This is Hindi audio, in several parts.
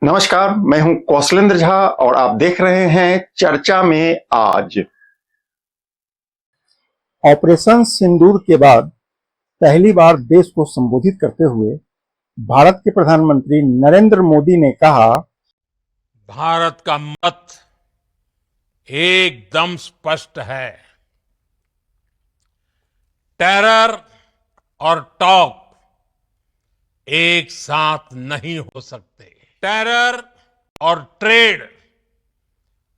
नमस्कार, मैं हूं कौशलेंद्र झा और आप देख रहे हैं चर्चा में आज। ऑपरेशन सिंदूर के बाद पहली बार देश को संबोधित करते हुए भारत के प्रधानमंत्री नरेंद्र मोदी ने कहा, भारत का मत एकदम स्पष्ट है। टेरर और टॉक एक साथ नहीं हो सकते। टेरर और ट्रेड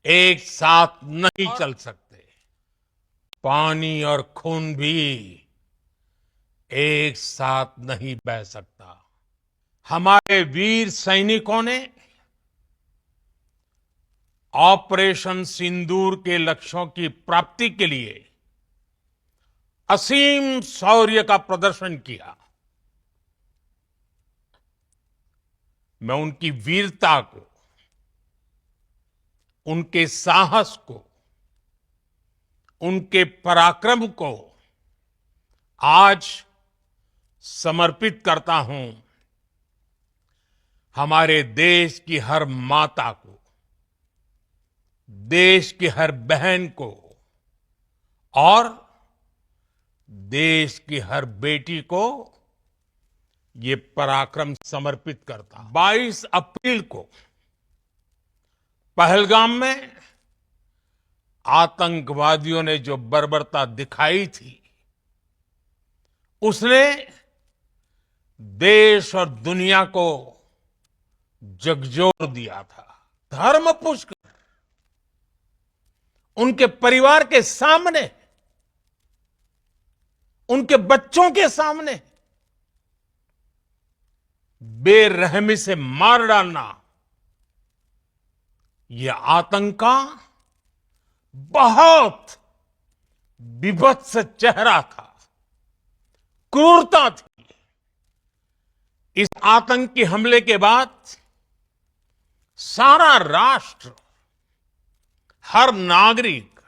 एक साथ नहीं चल सकते। पानी और खून भी एक साथ नहीं बह सकता। हमारे वीर सैनिकों ने ऑपरेशन सिंदूर के लक्ष्यों की प्राप्ति के लिए असीम शौर्य का प्रदर्शन किया। मैं उनकी वीरता को, उनके साहस को, उनके पराक्रम को आज समर्पित करता हूं हमारे देश की हर माता को, देश की हर बहन को और देश की हर बेटी को ये पराक्रम समर्पित करता हूं। 22 अप्रैल को पहलगाम में आतंकवादियों ने जो बर्बरता दिखाई थी, उसने देश और दुनिया को झकझोर दिया था। धर्म पुष्कर उनके परिवार के सामने, उनके बच्चों के सामने बेरहमी से मार डालना, यह आतंक का बहुत विभत्स चेहरा था, क्रूरता थी। इस आतंकी हमले के बाद सारा राष्ट्र, हर नागरिक,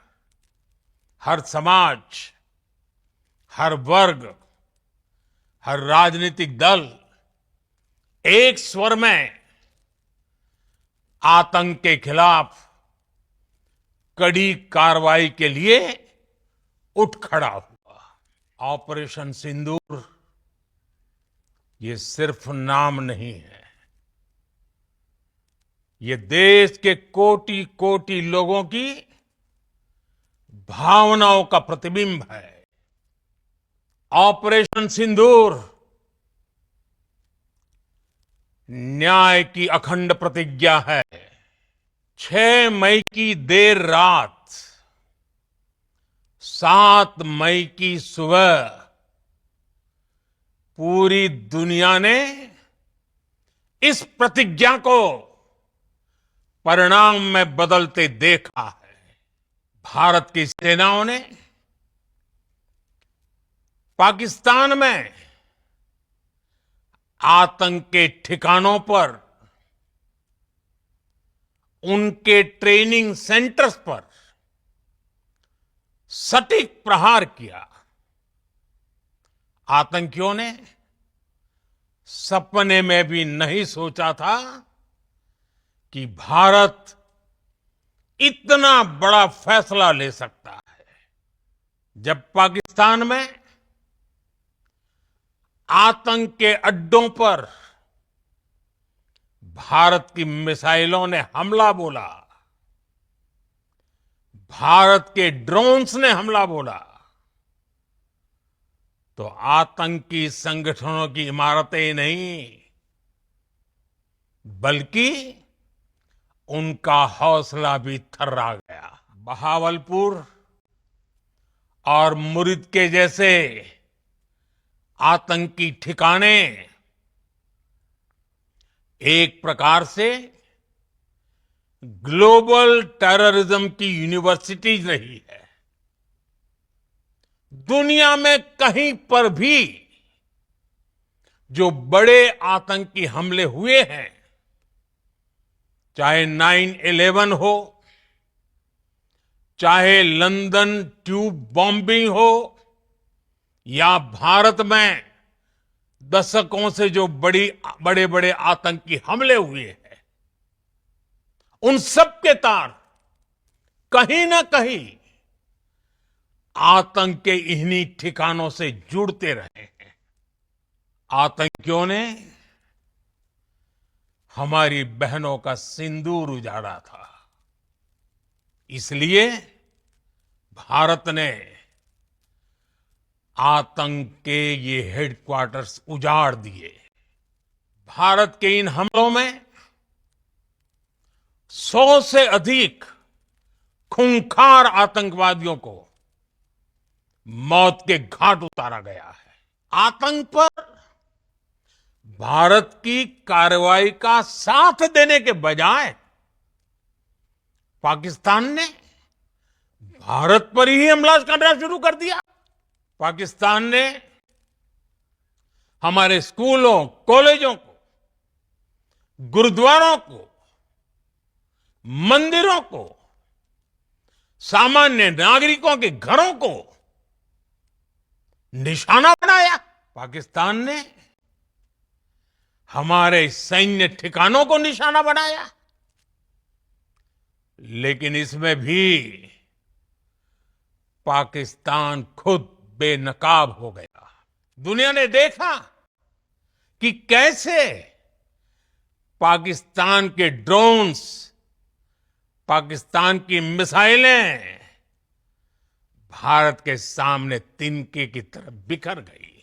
हर समाज, हर वर्ग, हर राजनीतिक दल एक स्वर में आतंक के खिलाफ कड़ी कार्रवाई के लिए उठ खड़ा हुआ। ऑपरेशन सिंदूर ये सिर्फ नाम नहीं है, ये देश के कोटि कोटि लोगों की भावनाओं का प्रतिबिंब है। ऑपरेशन सिंदूर न्याय की अखंड प्रतिज्ञा है। 6 मई की देर रात, 7 मई की सुबह पूरी दुनिया ने इस प्रतिज्ञा को परिणाम में बदलते देखा है। भारत की सेनाओं ने पाकिस्तान में आतंक के ठिकानों पर, उनके ट्रेनिंग सेंटर्स पर सटीक प्रहार किया। आतंकियों ने सपने में भी नहीं सोचा था कि भारत इतना बड़ा फैसला ले सकता है। जब पाकिस्तान में आतंक के अड्डों पर भारत की मिसाइलों ने हमला बोला, भारत के ड्रोन्स ने हमला बोला, तो आतंकी संगठनों की इमारतें नहीं, बल्कि उनका हौसला भी थर्रा गया। बहावलपुर और मुरिद के जैसे आतंकी ठिकाने एक प्रकार से ग्लोबल टेररिज्म की यूनिवर्सिटीज रही है। दुनिया में कहीं पर भी जो बड़े आतंकी हमले हुए हैं, चाहे 9/11 हो, चाहे लंदन ट्यूब बॉम्बिंग हो, या भारत में दशकों से जो बड़े बड़े आतंकी हमले हुए हैं, उन सब के तार कहीं ना कहीं आतंक के इन्हीं ठिकानों से जुड़ते रहे हैं। आतंकियों ने हमारी बहनों का सिंदूर उजाड़ा था, इसलिए भारत ने आतंक के ये हेडक्वार्टर्स उजाड़ दिए। भारत के इन हमलों में 100 से अधिक खूंखार आतंकवादियों को मौत के घाट उतारा गया है। आतंक पर भारत की कार्रवाई का साथ देने के बजाय पाकिस्तान ने भारत पर ही हमला करना शुरू कर दिया। पाकिस्तान ने हमारे स्कूलों, कॉलेजों को, गुरुद्वारों को, मंदिरों को, सामान्य नागरिकों के घरों को निशाना बनाया। पाकिस्तान ने हमारे सैन्य ठिकानों को निशाना बनाया। लेकिन इसमें भी पाकिस्तान खुद बेनकाब हो गया। दुनिया ने देखा कि कैसे पाकिस्तान के ड्रोन्स, पाकिस्तान की मिसाइलें भारत के सामने तिनके की तरह बिखर गई।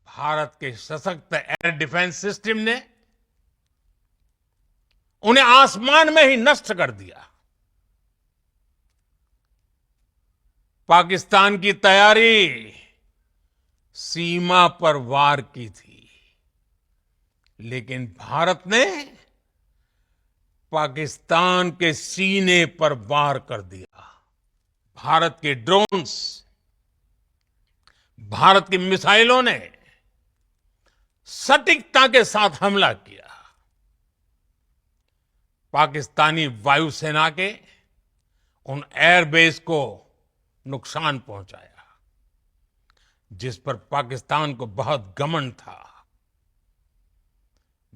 भारत के सशक्त एयर डिफेंस सिस्टम ने उन्हें आसमान में ही नष्ट कर दिया। पाकिस्तान की तैयारी सीमा पर वार की थी, लेकिन भारत ने पाकिस्तान के सीने पर वार कर दिया। भारत के ड्रोन्स, भारत की मिसाइलों ने सटीकता के साथ हमला किया। पाकिस्तानी वायुसेना के उन एयरबेस को नुकसान पहुंचाया, जिस पर पाकिस्तान को बहुत घमंड था।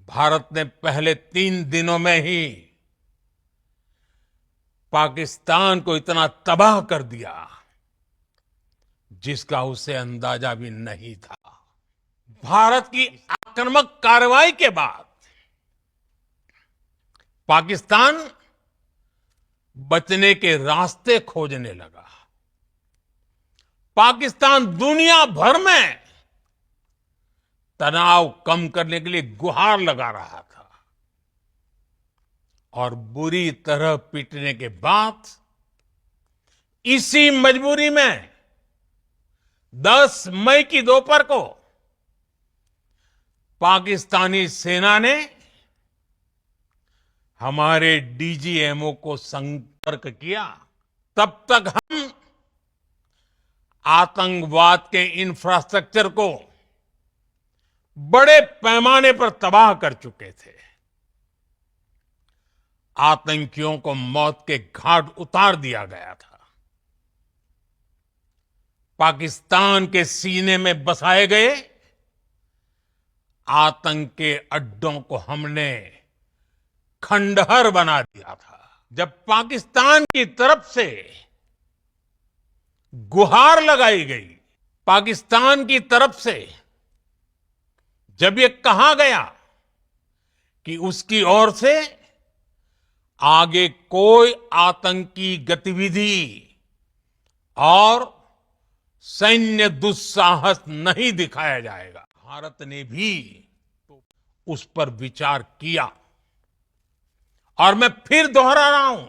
भारत ने पहले 3 दिनों में ही पाकिस्तान को इतना तबाह कर दिया जिसका उसे अंदाजा भी नहीं था। भारत की आक्रामक कार्रवाई के बाद पाकिस्तान बचने के रास्ते खोजने लगा। पाकिस्तान दुनिया भर में तनाव कम करने के लिए गुहार लगा रहा था, और बुरी तरह पीटने के बाद इसी मजबूरी में 10 मई की दोपहर को पाकिस्तानी सेना ने हमारे डीजीएमओ को संपर्क किया। तब तक हम आतंकवाद के इंफ्रास्ट्रक्चर को बड़े पैमाने पर तबाह कर चुके थे। आतंकियों को मौत के घाट उतार दिया गया था। पाकिस्तान के सीने में बसाए गए आतंक के अड्डों को हमने खंडहर बना दिया था। जब पाकिस्तान की तरफ से गुहार लगाई गई, पाकिस्तान की तरफ से जब ये कहा गया कि उसकी ओर से आगे कोई आतंकी गतिविधि और सैन्य दुस्साहस नहीं दिखाया जाएगा, भारत ने भी उस पर विचार किया। और मैं फिर दोहरा रहा हूं,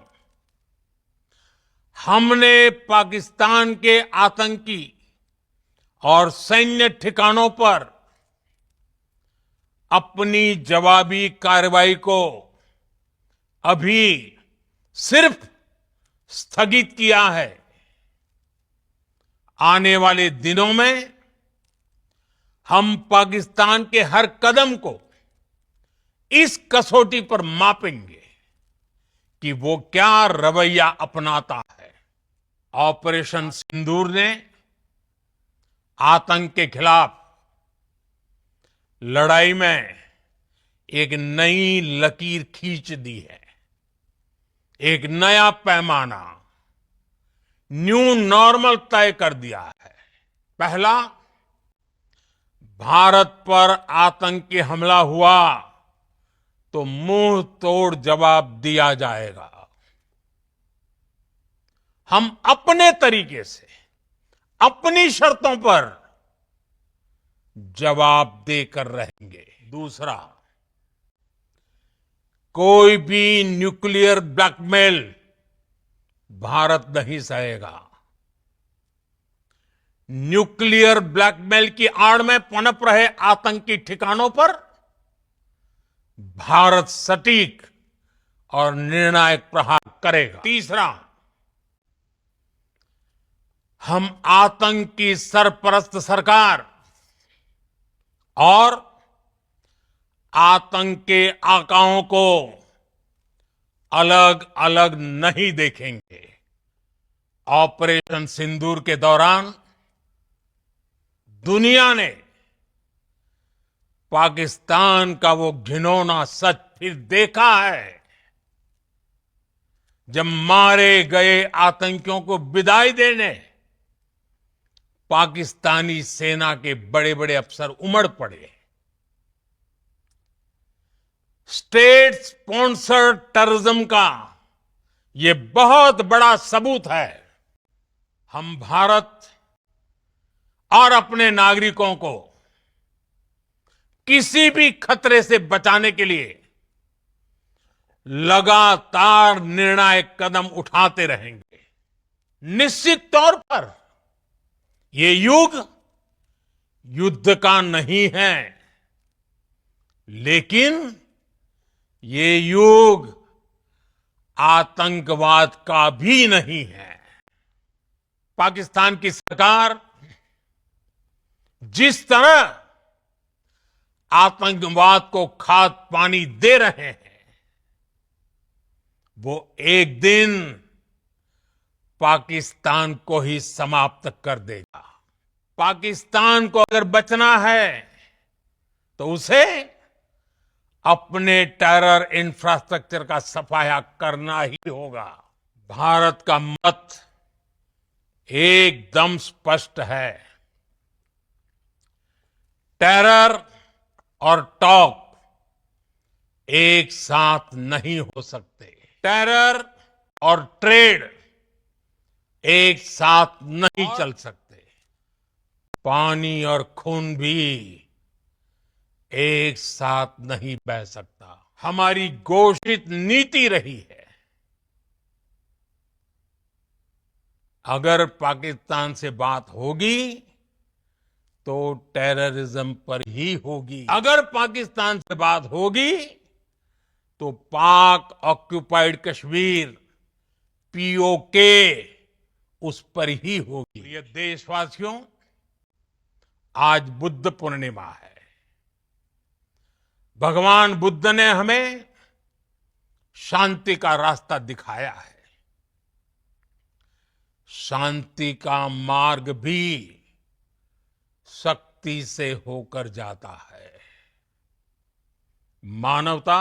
हमने पाकिस्तान के आतंकी और सैन्य ठिकानों पर अपनी जवाबी कार्रवाई को अभी सिर्फ स्थगित किया है। आने वाले दिनों में हम पाकिस्तान के हर कदम को इस कसौटी पर मापेंगे कि वो क्या रवैया अपनाता है। ऑपरेशन सिंदूर ने आतंक के खिलाफ लड़ाई में एक नई लकीर खींच दी है। एक नया पैमाना, न्यू नॉर्मल तय कर दिया है। पहला, भारत पर आतंकी हमला हुआ तो मुंह तोड़ जवाब दिया जाएगा। हम अपने तरीके से, अपनी शर्तों पर जवाब देकर रहेंगे। दूसरा, कोई भी न्यूक्लियर ब्लैकमेल भारत नहीं सहेगा। न्यूक्लियर ब्लैकमेल की आड़ में पनप रहे आतंकी ठिकानों पर भारत सटीक और निर्णायक प्रहार करेगा। तीसरा, हम आतंक की सरपरस्त सरकार और आतंक के आकाओं को अलग अलग नहीं देखेंगे। ऑपरेशन सिंदूर के दौरान दुनिया ने पाकिस्तान का वो घिनौना सच फिर देखा है, जब मारे गए आतंकियों को विदाई देने पाकिस्तानी सेना के बड़े बड़े अफसर उमड़ पड़े। स्टेट स्पॉन्सर्ड टेररिज्म का ये बहुत बड़ा सबूत है। हम भारत और अपने नागरिकों को किसी भी खतरे से बचाने के लिए लगातार निर्णायक कदम उठाते रहेंगे। निश्चित तौर पर ये युग युद्ध का नहीं है, लेकिन ये युग आतंकवाद का भी नहीं है। पाकिस्तान की सरकार जिस तरह आतंकवाद को खाद पानी दे रहे हैं, वो एक दिन पाकिस्तान को ही समाप्त कर देगा। पाकिस्तान को अगर बचना है तो उसे अपने टेरर इंफ्रास्ट्रक्चर का सफाया करना ही होगा। भारत का मत एकदम स्पष्ट है। टेरर और टॉक एक साथ नहीं हो सकते। टेरर और ट्रेड एक साथ नहीं चल सकते। पानी और खून भी एक साथ नहीं बह सकता। हमारी घोषित नीति रही है, अगर पाकिस्तान से बात होगी तो टेररिज्म पर ही होगी। अगर पाकिस्तान से बात होगी तो पाक ऑक्युपाइड कश्मीर पीओके उस पर ही होगी। ये देशवासियों, आज बुद्ध पूर्णिमा है। भगवान बुद्ध ने हमें शांति का रास्ता दिखाया है। शांति का मार्ग भी शक्ति से होकर जाता है। मानवता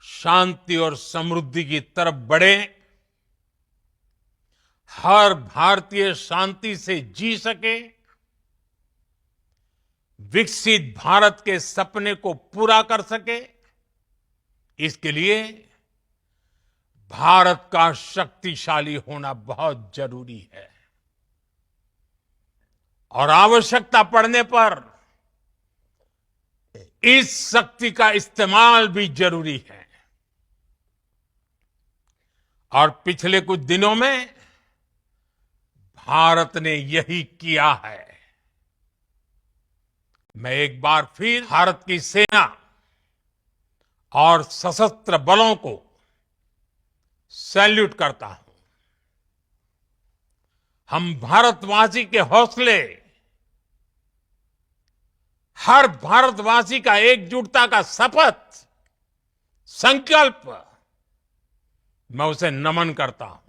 शांति और समृद्धि की तरफ बढ़े, हर भारतीय शांति से जी सके, विकसित भारत के सपने को पूरा कर सके, इसके लिए भारत का शक्तिशाली होना बहुत जरूरी है। और आवश्यकता पड़ने पर इस शक्ति का इस्तेमाल भी जरूरी है। और पिछले कुछ दिनों में भारत ने यही किया है। मैं एक बार फिर भारत की सेना और सशस्त्र बलों को सैल्यूट करता हूं। हम भारतवासी के हौसले, हर भारतवासी का एकजुटता का शपथ, संकल्प, मैं उसे नमन करता हूं।